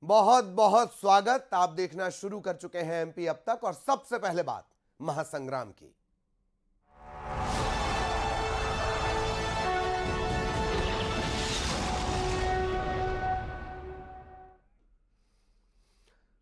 बहुत बहुत स्वागत। आप देखना शुरू कर चुके हैं एमपी अब तक, और सबसे पहले बात महासंग्राम की।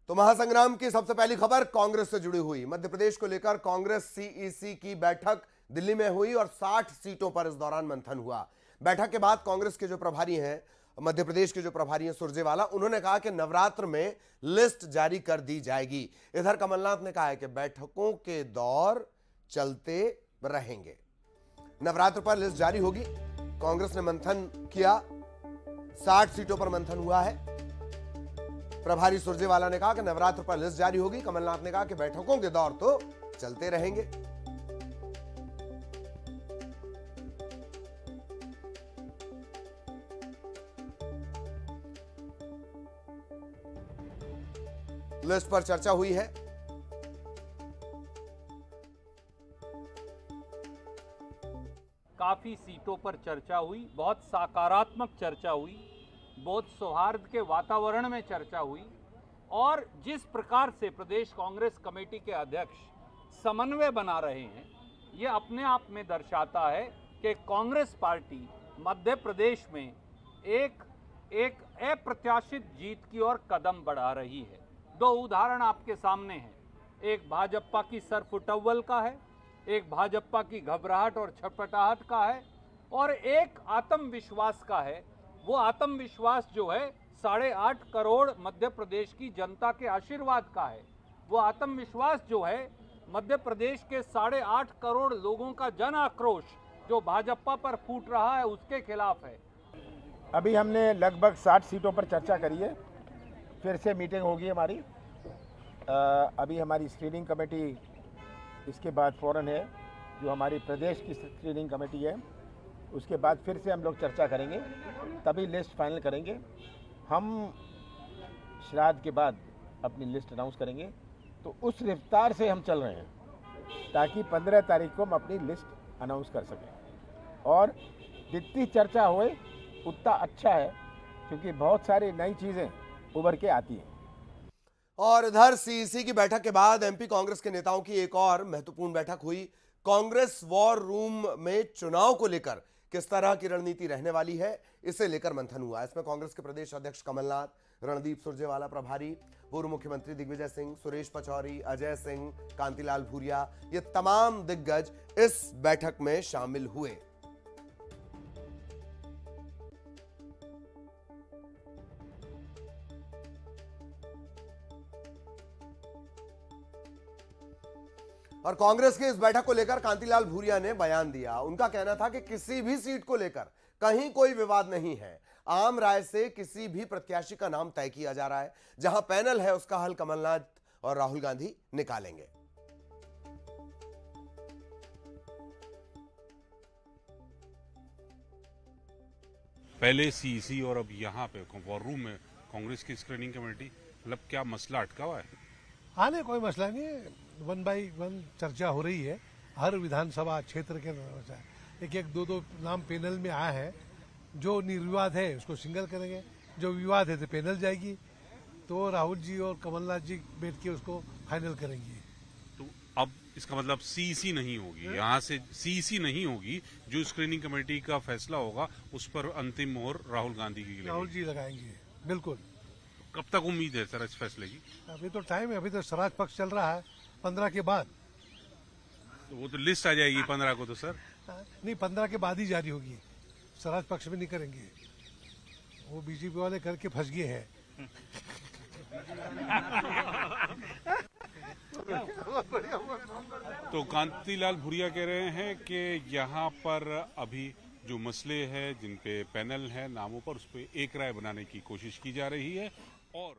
तो महासंग्राम की सबसे पहली खबर कांग्रेस से जुड़ी हुई। मध्य प्रदेश को लेकर कांग्रेस सीईसी की बैठक दिल्ली में हुई और 60 सीटों पर इस दौरान मंथन हुआ। बैठक के बाद कांग्रेस के जो प्रभारी हैं, मध्य प्रदेश के जो प्रभारी हैं सुरजेवाला, उन्होंने कहा कि नवरात्र में लिस्ट जारी कर दी जाएगी। इधर कमलनाथ ने कहा है कि बैठकों के दौर चलते रहेंगे, नवरात्र पर लिस्ट जारी होगी। कांग्रेस ने मंथन किया, 60 सीटों पर मंथन हुआ है। प्रभारी सुरजेवाला ने कहा कि नवरात्र पर लिस्ट जारी होगी। कमलनाथ ने कहा कि बैठकों के दौर तो चलते रहेंगे। लिस्ट पर चर्चा हुई है। काफी सीटों पर चर्चा हुई, बहुत सकारात्मक चर्चा हुई, बहुत सौहार्द के वातावरण में चर्चा हुई। और जिस प्रकार से प्रदेश कांग्रेस कमेटी के अध्यक्ष समन्वय बना रहे हैं, ये अपने आप में दर्शाता है कि कांग्रेस पार्टी मध्य प्रदेश में एक अप्रत्याशित जीत की ओर कदम बढ़ा रही है। दो उदाहरण आपके सामने हैं, एक भाजपा की सरफुटव्वल का है, एक भाजपा की घबराहट और छटपटाहट का है, और एक आत्मविश्वास का है। वो आत्मविश्वास जो है 8.5 करोड़ मध्य प्रदेश की जनता के आशीर्वाद का है। वो आत्मविश्वास जो है मध्य प्रदेश के 8.5 करोड़ लोगों का जन आक्रोश जो भाजपा पर फूट रहा है उसके खिलाफ है। अभी हमने लगभग 60 सीटों पर चर्चा करी है। फिर से मीटिंग होगी हमारी। अभी हमारी स्क्रीनिंग कमेटी इसके बाद फ़ौरन है, जो हमारी प्रदेश की स्क्रीनिंग कमेटी है, उसके बाद फिर से हम लोग चर्चा करेंगे, तभी लिस्ट फाइनल करेंगे। हम श्राद्ध के बाद अपनी लिस्ट अनाउंस करेंगे। तो उस रफ्तार से हम चल रहे हैं ताकि 15 तारीख को हम अपनी लिस्ट अनाउंस कर सकें। और जितनी चर्चा होए उतना अच्छा है, क्योंकि बहुत सारी नई चीज़ें उभर के आती हैं। और इधर सीईसी की बैठक के बाद एमपी कांग्रेस के नेताओं की एक और महत्वपूर्ण बैठक हुई। कांग्रेस वॉर रूम में चुनाव को लेकर किस तरह की रणनीति रहने वाली है, इसे लेकर मंथन हुआ। इसमें कांग्रेस के प्रदेश अध्यक्ष कमलनाथ, रणदीप सुरजेवाला प्रभारी, पूर्व मुख्यमंत्री दिग्विजय सिंह, सुरेश पचौरी, अजय सिंह, कांतिलाल भूरिया, ये तमाम दिग्गज इस बैठक में शामिल हुए। और कांग्रेस के इस बैठक को लेकर कांतिलाल भूरिया ने बयान दिया। उनका कहना था कि किसी भी सीट को लेकर कहीं कोई विवाद नहीं है। आम राय से किसी भी प्रत्याशी का नाम तय किया जा रहा है। जहां पैनल है उसका हल कमलनाथ और राहुल गांधी निकालेंगे। पहले सीईसी और अब यहाँ पे वॉर रूम में कांग्रेस की स्क्रीनिंग कमेटी, मतलब क्या मसला अटका हुआ है? हाँ, नहीं कोई मसला नहीं है। 1 बाई 1 चर्चा हो रही है हर विधानसभा क्षेत्र के अनुसार। एक दो नाम पैनल में आया है। जो निर्विवाद है उसको सिंगल करेंगे, जो विवाद है तो पैनल जाएगी, तो राहुल जी और कमलनाथ जी बैठ के उसको फाइनल करेंगे। तो अब इसका मतलब सीईसी नहीं होगी, यहाँ से सीईसी नहीं होगी। जो स्क्रीनिंग कमेटी का फैसला होगा उस पर अंतिम मोहर राहुल गांधी की राहुल जी लगाएंगे, बिल्कुल। कब तक उम्मीद है सर इस फैसले की? अभी तो टाइम है, अभी तो स्वराज पक्ष चल रहा है 15 के बाद। तो वो तो लिस्ट आ जाएगी 15 को तो सर। नहीं, 15 के बाद ही जारी होगी। स्वराज पक्ष में नहीं करेंगे, वो बीजेपी वाले करके फंस गए हैं। तो कांतिलाल भूरिया कह रहे हैं कि यहाँ पर अभी जो मसले हैं, जिन पे पैनल है नामों पर, उस पर एक राय बनाने की कोशिश की जा रही है। और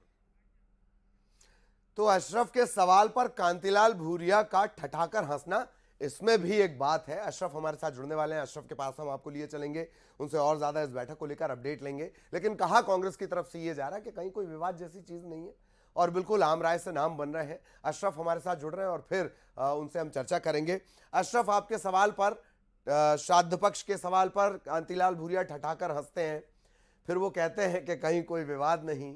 तो अशरफ के सवाल पर कांतिलाल भूरिया का ठठाकर हंसना, इसमें भी एक बात है। अशरफ हमारे साथ जुड़ने वाले हैं, अशरफ के पास हम आपको लिए चलेंगे, उनसे और ज्यादा इस बैठक को लेकर अपडेट लेंगे। लेकिन कहा कांग्रेस की तरफ से ये जा रहा है कि कहीं कोई विवाद जैसी चीज नहीं है और बिल्कुल आम राय से नाम बन रहे हैं। अशरफ हमारे साथ जुड़ रहे हैं और फिर उनसे हम चर्चा करेंगे। अशरफ, आपके सवाल पर, श्राद्ध पक्ष के सवाल पर कांतिलाल भूरिया ठठाकर हंसते हैं, फिर वो कहते हैं कि कहीं कोई विवाद नहीं।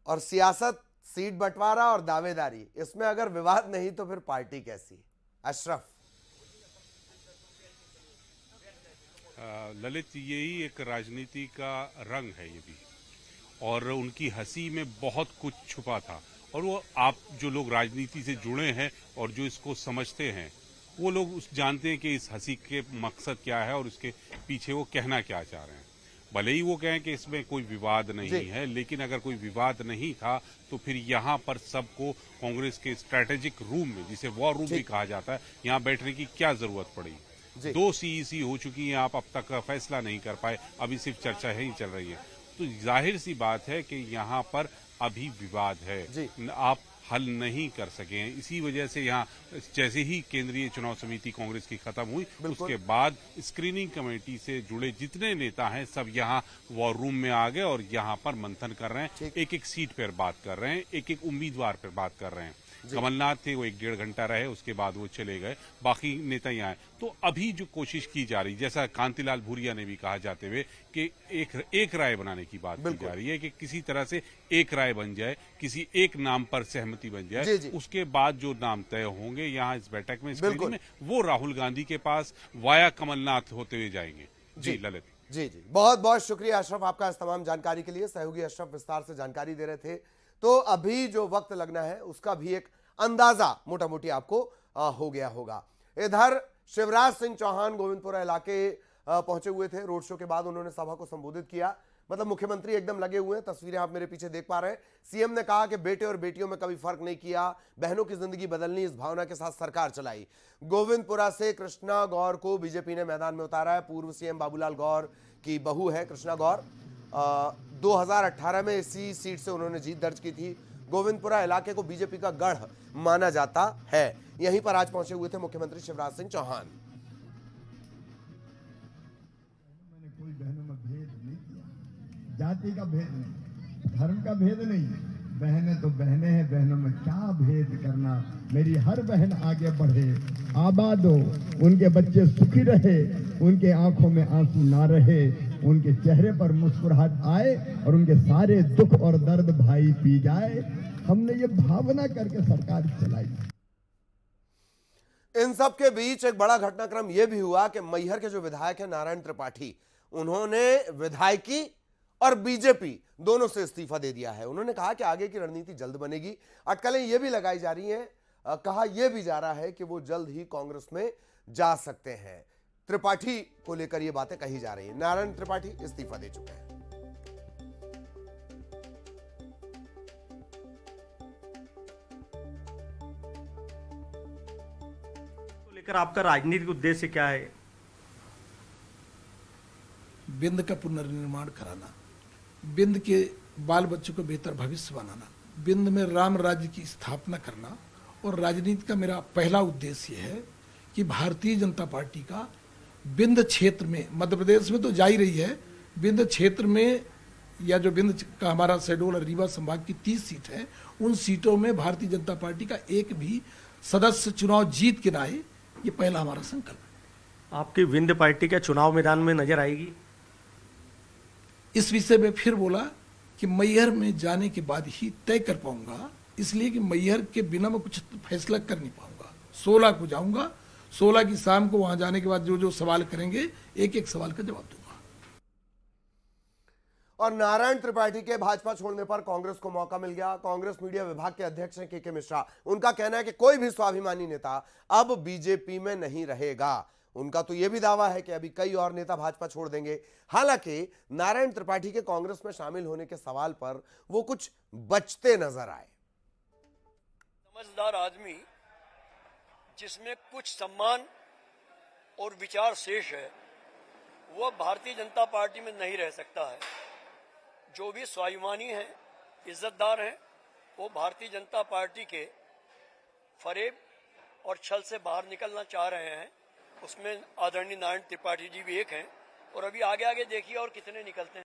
और सियासत, सीट बंटवारा और दावेदारी, इसमें अगर विवाद नहीं तो फिर पार्टी कैसी? अशरफ। ललित, यही एक राजनीति का रंग है ये भी, और उनकी हंसी में बहुत कुछ छुपा था। और वो आप जो लोग राजनीति से जुड़े हैं और जो इसको समझते हैं, वो लोग जानते हैं कि इस हंसी के मकसद क्या है और उसके पीछे वो कहना क्या चाह रहे हैं। भले ही वो कहें कि इसमें कोई विवाद नहीं है, लेकिन अगर कोई विवाद नहीं था तो फिर यहाँ पर सबको कांग्रेस के स्ट्रैटेजिक रूम में, जिसे वॉर रूम भी कहा जाता है, यहाँ बैठने की क्या जरूरत पड़ी? 2 सीईसी हो चुकी हैं, आप अब तक फैसला नहीं कर पाए, अभी सिर्फ चर्चा ही चल रही है। तो जाहिर सी बात है कि यहाँ पर अभी विवाद है, आप हल नहीं कर सके हैं। इसी वजह से यहाँ जैसे ही केंद्रीय चुनाव समिति कांग्रेस की खत्म हुई, उसके बाद स्क्रीनिंग कमेटी से जुड़े जितने नेता हैं सब यहाँ वॉर रूम में आ गए और यहाँ पर मंथन कर रहे हैं, एक एक सीट पर बात कर रहे हैं, एक एक उम्मीदवार पर बात कर रहे हैं। कमलनाथ थे, वो 1-1.5 घंटा रहे, उसके बाद वो चले गए, बाकी नेता यहाँ आए। तो अभी जो कोशिश की जा रही, जैसा कांतिलाल भूरिया ने भी कहा जाते हुए कि एक राय बनाने की बात की जा रही है कि किसी तरह से एक राय बन जाए, किसी एक नाम पर सहमति बन जाए, उसके बाद जो नाम तय होंगे यहाँ इस बैठक में, स्क्रीनिंग में, वो राहुल गांधी के पास वाया कमलनाथ होते हुए जाएंगे। जी ललित। जी, बहुत बहुत शुक्रिया अशरफ आपका इस तमाम जानकारी के लिए। सहयोगी अशरफ विस्तार से जानकारी दे रहे थे। तो अभी जो वक्त लगना है उसका भी एक अंदाजा मोटा मोटी आपको हो गया होगा। इधर शिवराज सिंह चौहान गोविंदपुरा इलाके पहुंचे हुए थे। रोड शो के बाद उन्होंने सभा को संबोधित किया। मतलब मुख्यमंत्री एकदम लगे हुए हैं, तस्वीरें आप मेरे पीछे देख पा रहे हैं। सीएम ने कहा कि बेटे और बेटियों में कभी फर्क नहीं किया, बहनों की जिंदगी बदलनी, इस भावना के साथ सरकार चलाई। गोविंदपुरा से कृष्णा गौर को बीजेपी ने मैदान में उतारा है। पूर्व सीएम बाबूलाल गौर की बहू है कृष्णा गौर। 2018 में इसी सीट से उन्होंने जीत दर्ज की थी। गोविंदपुरा इलाके को बीजेपी का गढ़ माना जाता है। यहीं पर आज पहुंचे हुए थे मुख्यमंत्री शिवराज सिंह चौहान। मैंने कोई बहनों में भेद नहीं किया, जाति का भेद नहीं, धर्म का भेद नहीं। बहनें तो बहनें हैं, बहनों में क्या भेद करना। मेरी हर बहन आगे बढ़े, आबाद हो, उनके बच्चे सुखी रहे, उनके आंखों में आंसू ना रहे, उनके चेहरे पर मुस्कुराहट आए और उनके सारे दुख और दर्द भाई पी जाए। हमने ये भावना करके सरकार चलाई। इन सब के बीच एक बड़ा घटनाक्रम यह भी हुआ कि मैहर के जो विधायक है नारायण त्रिपाठी, उन्होंने विधायकी और बीजेपी दोनों से इस्तीफा दे दिया है। उन्होंने कहा कि आगे की रणनीति जल्द बनेगी। अटकलें यह भी लगाई जा रही हैं, कहा यह भी जा रहा है कि वो जल्द ही कांग्रेस में जा सकते हैं। त्रिपाठी को लेकर यह बातें कही जा रही हैं। नारायण त्रिपाठी इस्तीफा दे चुके हैं। तो लेकर आपका राजनीतिक उद्देश्य क्या है? बिंद का पुनर्निर्माण कराना, बिंद के बाल बच्चों को बेहतर भविष्य बनाना, बिंद में राम राज्य की स्थापना करना। और राजनीति का मेरा पहला उद्देश्य है कि भारतीय जनता पार्टी का बिंद क्षेत्र में, मध्य प्रदेश में तो जा ही रही है, बिंद क्षेत्र में या जो बिंद का हमारा शेड्यूल और रीवा संभाग की 30 सीट है, उन सीटों में भारतीय जनता पार्टी का एक भी सदस्य चुनाव जीत के ना आए, ये पहला हमारा संकल्प है। आपकी विंध्य पार्टी क्या चुनाव मैदान में नजर आएगी? इस विषय में फिर बोला कि मैहर में जाने के बाद ही तय कर पाऊंगा, इसलिए कि मैहर के बिना मैं कुछ फैसला कर नहीं पाऊंगा। 16 को जाऊंगा, 16 की शाम को वहां जाने के बाद जो जो सवाल करेंगे, एक एक सवाल का जवाब दूंगा। और नारायण त्रिपाठी के भाजपा छोड़ने पर कांग्रेस को मौका मिल गया। कांग्रेस मीडिया विभाग के अध्यक्ष हैं के मिश्रा। उनका कहना है कि कोई भी स्वाभिमानी नेता अब बीजेपी में नहीं रहेगा। उनका तो यह भी दावा है कि अभी कई और नेता भाजपा छोड़ देंगे। हालांकि नारायण त्रिपाठी के कांग्रेस में शामिल होने के सवाल पर वो कुछ बचते नजर आए। समझदार आदमी जिसमें कुछ सम्मान और विचार शेष है, वह भारतीय जनता पार्टी में नहीं रह सकता है। जो भी स्वाभिमानी हैं, इज्जतदार हैं, वो भारतीय जनता पार्टी के फरेब और छल से बाहर निकलना चाह रहे हैं। उसमें आदरणीय नारायण त्रिपाठी जी भी एक हैं, और अभी आगे आगे देखिए और कितने निकलते हैं।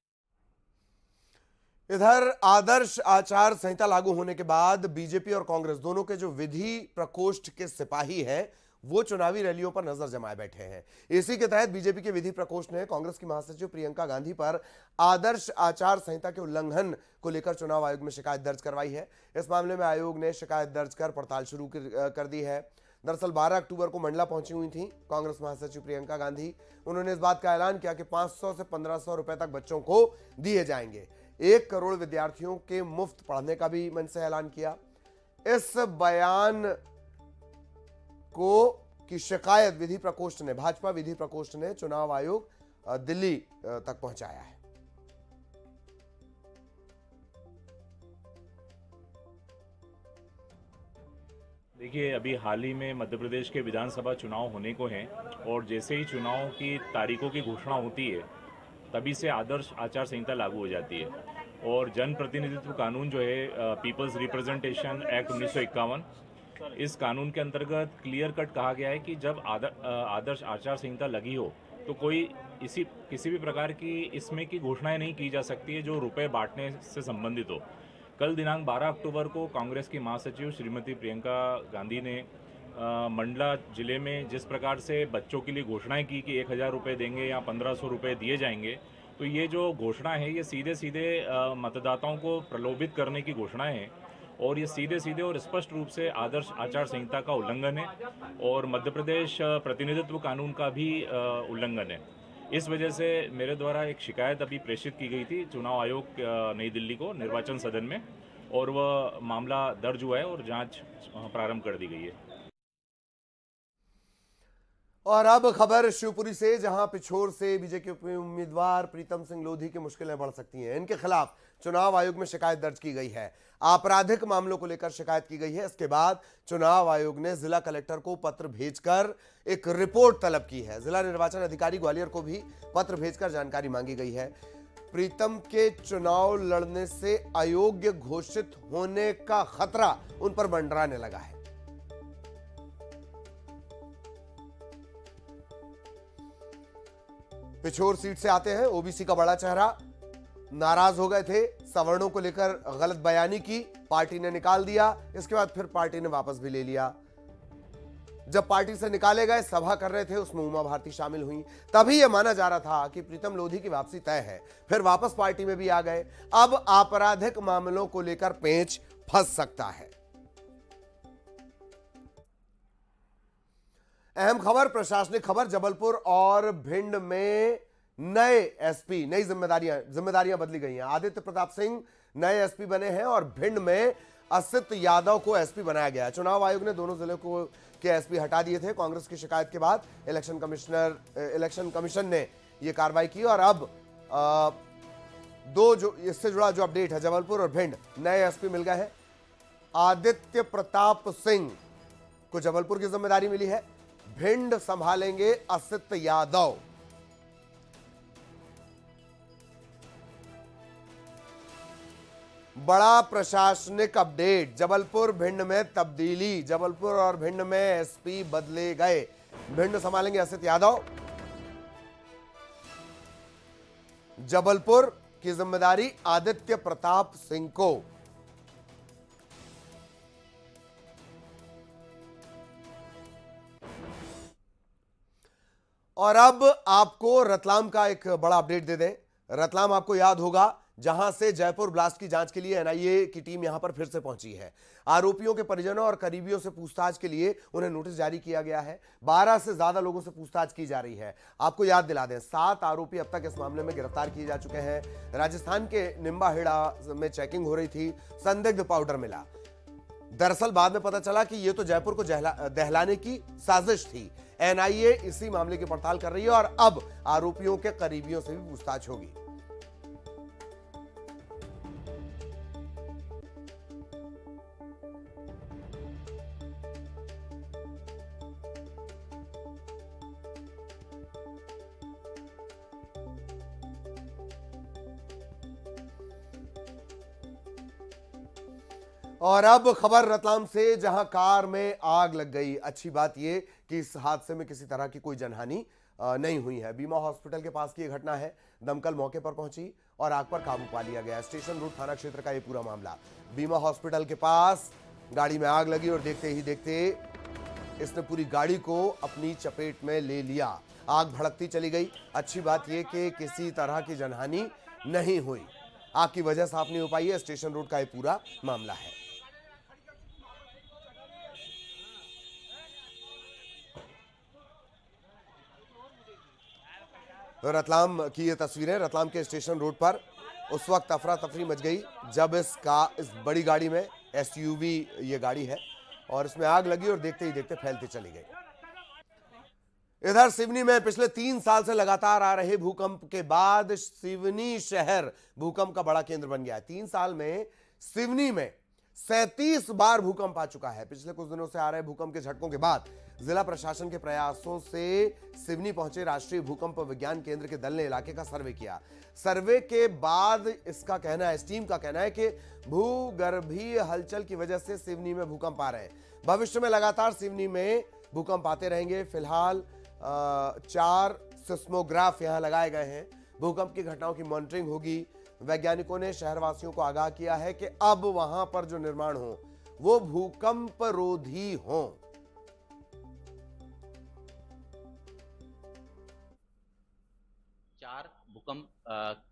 इधर आदर्श आचार संहिता लागू होने के बाद बीजेपी और कांग्रेस दोनों के जो विधि प्रकोष्ठ के सिपाही हैं, वो चुनावी रैलियों पर नजर जमाए बैठे हैं। इसी के तहत बीजेपी के विधि प्रकोष्ठ ने कांग्रेस की महासचिव प्रियंका गांधी पर आदर्श आचार संहिता के उल्लंघन को लेकर चुनाव आयोग में शिकायत दर्ज करवाई है। इस मामले में आयोग ने शिकायत दर्ज कर पड़ताल शुरू कर दी है। दरअसल 12 अक्टूबर को मंडला पहुंची हुई थी कांग्रेस महासचिव प्रियंका गांधी। उन्होंने इस बात का ऐलान किया कि 500 से 1500 रुपए तक बच्चों को दिए जाएंगे। 1 करोड़ विद्यार्थियों के मुफ्त पढ़ने का भी मंच से ऐलान किया। इस बयान को की शिकायत विधि प्रकोष्ठ ने, भाजपा विधि प्रकोष्ठ ने चुनाव आयोग दिल्ली तक पहुंचाया है। देखिए, अभी हाल ही में मध्य प्रदेश के विधानसभा चुनाव होने को हैं और जैसे ही चुनाव की तारीखों की घोषणा होती है तभी से आदर्श आचार संहिता लागू हो जाती है और जन प्रतिनिधित्व कानून जो है पीपल्स रिप्रेजेंटेशन एक्ट 1951, इस कानून के अंतर्गत क्लियर कट कहा गया है कि जब आदर्श आचार संहिता लगी हो तो कोई किसी भी प्रकार की इसमें की घोषणाएं नहीं की जा सकती है जो रुपए बांटने से संबंधित हो। कल दिनांक 12 अक्टूबर को कांग्रेस की महासचिव श्रीमती प्रियंका गांधी ने मंडला जिले में जिस प्रकार से बच्चों के लिए घोषणाएं की कि 1000 रुपये देंगे या 1500 रुपये दिए जाएंगे, तो ये जो घोषणा है ये सीधे सीधे मतदाताओं को प्रलोभित करने की घोषणाएं हैं और ये सीधे सीधे और स्पष्ट रूप से आदर्श आचार संहिता का उल्लंघन है और मध्य प्रदेश प्रतिनिधित्व कानून का भी उल्लंघन है। इस वजह से मेरे द्वारा एक शिकायत अभी प्रेषित की गई थी चुनाव आयोग नई दिल्ली को निर्वाचन सदन में और वह मामला दर्ज हुआ है और जांच प्रारंभ कर दी गई है। और अब खबर शिवपुरी से, जहां पिछोर से बीजेपी उम्मीदवार प्रीतम सिंह लोधी की मुश्किलें बढ़ सकती हैं। इनके खिलाफ चुनाव आयोग में शिकायत दर्ज की गई है। आपराधिक मामलों को लेकर शिकायत की गई है। इसके बाद चुनाव आयोग ने जिला कलेक्टर को पत्र भेजकर एक रिपोर्ट तलब की है। जिला निर्वाचन अधिकारी ग्वालियर को भी पत्र भेजकर जानकारी मांगी गई है। प्रीतम के चुनाव लड़ने से अयोग्य घोषित होने का खतरा उन पर मंडराने लगा है। पिछोर सीट से आते हैं ओबीसी का बड़ा चेहरा, नाराज हो गए थे, सवर्णों को लेकर गलत बयानी की, पार्टी ने निकाल दिया। इसके बाद फिर पार्टी ने वापस भी ले लिया। जब पार्टी से निकाले गए, सभा कर रहे थे, उसमें उमा भारती शामिल हुई। तभी यह माना जा रहा था कि प्रीतम लोधी की वापसी तय है। फिर वापस पार्टी में भी आ गए। अब आपराधिक मामलों को लेकर पेंच फंस सकता है। अहम खबर, प्रशासनिक खबर, जबलपुर और भिंड में नए एसपी, नई जिम्मेदारियां बदली गई हैं। आदित्य प्रताप सिंह नए एसपी बने हैं और भिंड में असित यादव को एसपी बनाया गया है। चुनाव आयोग ने दोनों जिलों के एसपी हटा दिए थे। कांग्रेस की शिकायत के बाद इलेक्शन कमीशन ने यह कार्रवाई की और अब इससे जुड़ा जो अपडेट है, जबलपुर और भिंड नए एसपी मिल गए हैं। आदित्य प्रताप सिंह को जबलपुर की जिम्मेदारी मिली है, भिंड संभालेंगे असित यादव। बड़ा प्रशासनिक अपडेट, जबलपुर भिंड में तब्दीली, जबलपुर और भिंड में एसपी बदले गए। भिंड संभालेंगे असित यादव, जबलपुर की जिम्मेदारी आदित्य प्रताप सिंह को। और अब आपको रतलाम का एक बड़ा अपडेट दे दें। रतलाम आपको याद होगा, जहां से जयपुर ब्लास्ट की जांच के लिए एनआईए की टीम यहां पर फिर से पहुंची है। आरोपियों के परिजनों और करीबियों से पूछताछ के लिए उन्हें नोटिस जारी किया गया है। 12 से ज्यादा लोगों से पूछताछ की जा रही है। आपको याद दिला दें, 7 आरोपी अब तक इस मामले में गिरफ्तार किए जा चुके हैं। राजस्थान के निम्बाहेड़ा में चेकिंग हो रही थी, संदिग्ध पाउडर मिला। दरअसल बाद में पता चला कि यह तो जयपुर को दहलाने की साजिश थी। एनआईए इसी मामले की पड़ताल कर रही है और अब आरोपियों के करीबियों से भी पूछताछ होगी। और अब खबर रतलाम से, जहां कार में आग लग गई। अच्छी बात यह कि इस हादसे में किसी तरह की कोई जनहानि नहीं हुई है। बीमा हॉस्पिटल के पास की यह घटना है। दमकल मौके पर पहुंची और आग पर काबू पा लिया गया। स्टेशन रोड थाना क्षेत्र का यह पूरा मामला। बीमा हॉस्पिटल के पास गाड़ी में आग लगी और देखते ही देखते इसने पूरी गाड़ी को अपनी चपेट में ले लिया। आग भड़कती चली गई। अच्छी बात यह कि किसी तरह की जनहानि नहीं हुई। आग की वजह साफ नहीं हो पाई है। स्टेशन रोड का यह पूरा मामला है। रतलाम की ये तस्वीरें। रतलाम के स्टेशन रोड पर उस वक्त अफरा तफरी मच गई जब इस बड़ी गाड़ी में एसयूवी ये गाड़ी है और इसमें आग लगी और देखते ही देखते फैलती चली गई। इधर सिवनी में पिछले 3 साल से लगातार आ रहे भूकंप के बाद सिवनी शहर भूकंप का बड़ा केंद्र बन गया है। 3 साल में सिवनी में 37 बार भूकंप आ चुका है। पिछले कुछ दिनों से आ रहे भूकंप के झटकों के बाद जिला प्रशासन के प्रयासों से सिवनी पहुंचे राष्ट्रीय भूकंप विज्ञान केंद्र के दल ने इलाके का सर्वे किया। सर्वे के बाद इसका कहना है, इस टीम का कहना है कि भूगर्भीय हलचल की वजह से सिवनी में भूकंप आ रहे हैं। भविष्य में लगातार सिवनी में भूकंप आते रहेंगे। फिलहाल 4 सिस्मोग्राफ यहां लगाए गए हैं। भूकंप की घटनाओं की मॉनिटरिंग होगी। वैज्ञानिकों ने शहरवासियों को आगाह किया है कि अब वहां पर जो निर्माण हो वो भूकंप रोधी हो। भूकंप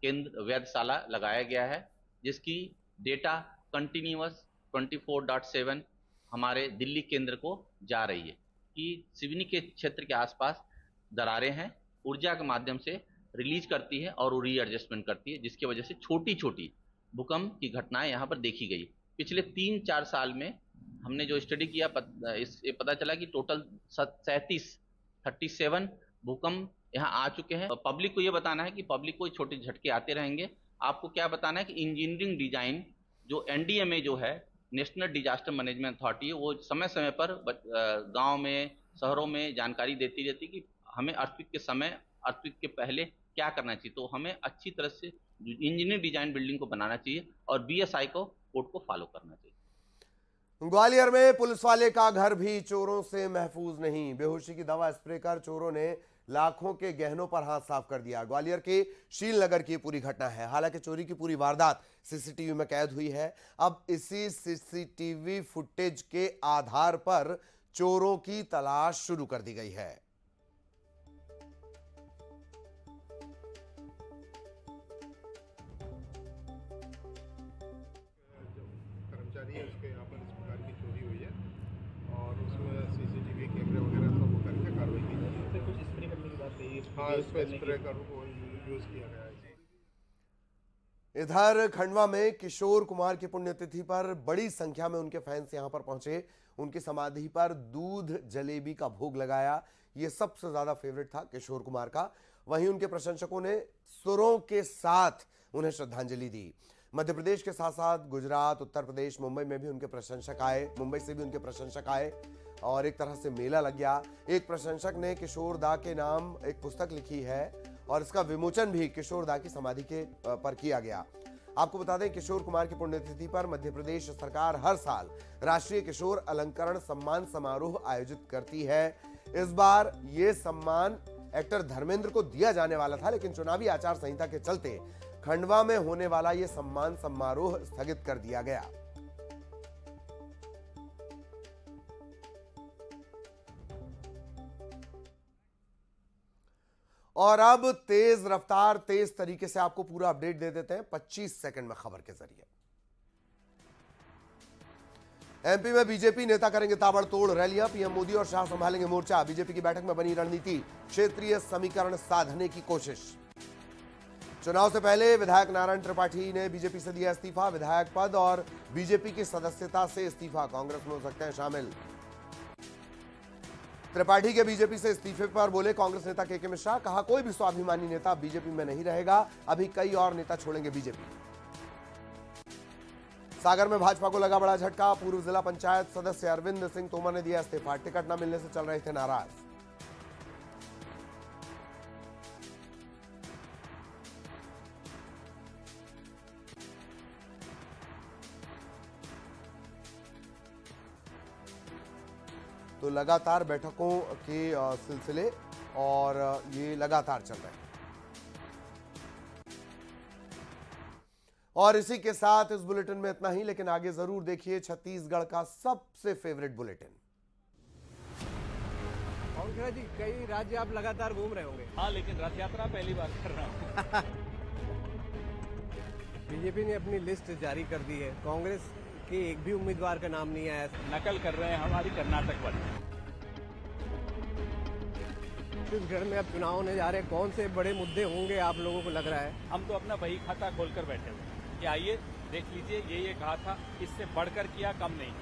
केंद्र वेधशाला लगाया गया है, जिसकी डेटा कंटिन्यूअस 24.7 हमारे दिल्ली केंद्र को जा रही है कि सिवनी के क्षेत्र के आसपास दरारें हैं, ऊर्जा के माध्यम से रिलीज करती है और रीएडजस्टमेंट करती है, जिसकी वजह से छोटी छोटी भूकंप की घटनाएं यहाँ पर देखी गई। पिछले 3-4 साल में हमने जो स्टडी किया ये पता चला कि टोटल 37 भूकंप यहाँ आ चुके हैं। पब्लिक को ये बताना है कि पब्लिक को छोटे झटके आते रहेंगे। आपको क्या बताना है कि इंजीनियरिंग डिजाइन जो एनडीएमए जो है, नेशनल डिजास्टर मैनेजमेंट अथॉरिटी, वो समय समय पर गांव में, शहरों में जानकारी देती रहती कि हमें अर्थक्वेक के समय, अर्थक्वेक के पहले क्या करना चाहिए। तो हमें अच्छी तरह से इंजीनियरिंग डिजाइन बिल्डिंग को बनाना चाहिए और बीएसआई को कोड को फॉलो करना चाहिए। ग्वालियर में पुलिस वाले का घर भी चोरों से महफूज नहीं। बेहोशी की दवा स्प्रे कर चोरों ने लाखों के गहनों पर हाथ साफ कर दिया। ग्वालियर के शीलनगर की पूरी घटना है। हालांकि चोरी की पूरी वारदात सीसीटीवी में कैद हुई है। अब इसी सीसीटीवी फुटेज के आधार पर चोरों की तलाश शुरू कर दी गई है। कर्मचारी है, उसके यहाँ पर इस प्रकार की चोरी हुई है और उसमें सीसीटीवी कैमरे वगैरह सब करके कार्रवाई की जाएगी। इस पर कुछ स्प्रे करने की बात कही है। हाँ, इस पर स्प्रे यूज किया गया है। इधर खंडवा में किशोर कुमार की पुण्यतिथि पर बड़ी संख्या में उनके फैंस यहां पर पहुंचे। उनकी समाधि पर दूध जलेबी का भोग लगाया। ये सबसे ज्यादा फेवरेट था किशोर कुमार का। वहीं उनके प्रशंसकों ने सुरों के साथ उन्हें श्रद्धांजलि दी। मध्य प्रदेश के साथ साथ गुजरात, उत्तर प्रदेश, मुंबई में भी उनके प्रशंसक आए। मुंबई से भी उनके प्रशंसक आए और एक तरह से मेला लग गया। एक प्रशंसक ने किशोर दा के नाम एक पुस्तक लिखी है और इसका विमोचन भी किशोर दा की समाधि के पर किया गया। आपको बता दें, किशोर कुमार की पुण्यतिथि पर मध्य प्रदेश सरकार हर साल राष्ट्रीय किशोर अलंकरण सम्मान समारोह आयोजित करती है। इस बार ये सम्मान एक्टर धर्मेंद्र को दिया जाने वाला था, लेकिन चुनावी आचार संहिता के चलते खंडवा में होने वाला ये सम्मान समारोह स्थगित कर दिया गया। और अब तेज रफ्तार, तेज तरीके से आपको पूरा अपडेट दे देते हैं 25 सेकंड में खबर के जरिए। एमपी में बीजेपी नेता करेंगे ताबड़तोड़ रैलियां। पीएम मोदी और शाह संभालेंगे मोर्चा। बीजेपी की बैठक में बनी रणनीति, क्षेत्रीय समीकरण साधने की कोशिश। चुनाव से पहले विधायक नारायण त्रिपाठी ने बीजेपी से दिया इस्तीफा। विधायक पद और बीजेपी की सदस्यता से इस्तीफा, कांग्रेस में हो सकते हैं शामिल। त्रिपाठी के बीजेपी से इस्तीफे पर बोले कांग्रेस नेता के मिश्रा। कहा, कोई भी स्वाभिमानी नेता बीजेपी में नहीं रहेगा, अभी कई और नेता छोड़ेंगे बीजेपी। सागर में भाजपा को लगा बड़ा झटका। पूर्व जिला पंचायत सदस्य अरविंद सिंह तोमर ने दिया इस्तीफा। टिकट न मिलने से चल रहे थे नाराज। तो लगातार बैठकों के सिलसिले और ये लगातार चल रहे हैं। और इसी के साथ इस बुलेटिन में इतना ही, लेकिन आगे जरूर देखिए छत्तीसगढ़ का सबसे फेवरेट बुलेटिन। पंकज जी, कई राज्य आप लगातार घूम रहे होंगे। हाँ, लेकिन रथ यात्रा पहली बार कर रहा हूँ। बीजेपी ने अपनी लिस्ट जारी कर दी है, कांग्रेस के एक भी उम्मीदवार का नाम नहीं आया। नकल कर रहे हैं हमारी कर्नाटक वाली। छत्तीसगढ़ में अब चुनाव होने जा रहे हैं, कौन से बड़े मुद्दे होंगे आप लोगों को लग रहा है? हम तो अपना बही खाता खोलकर बैठे हुए कि आइए देख लीजिए, ये कहा था, इससे बढ़कर किया, कम नहीं।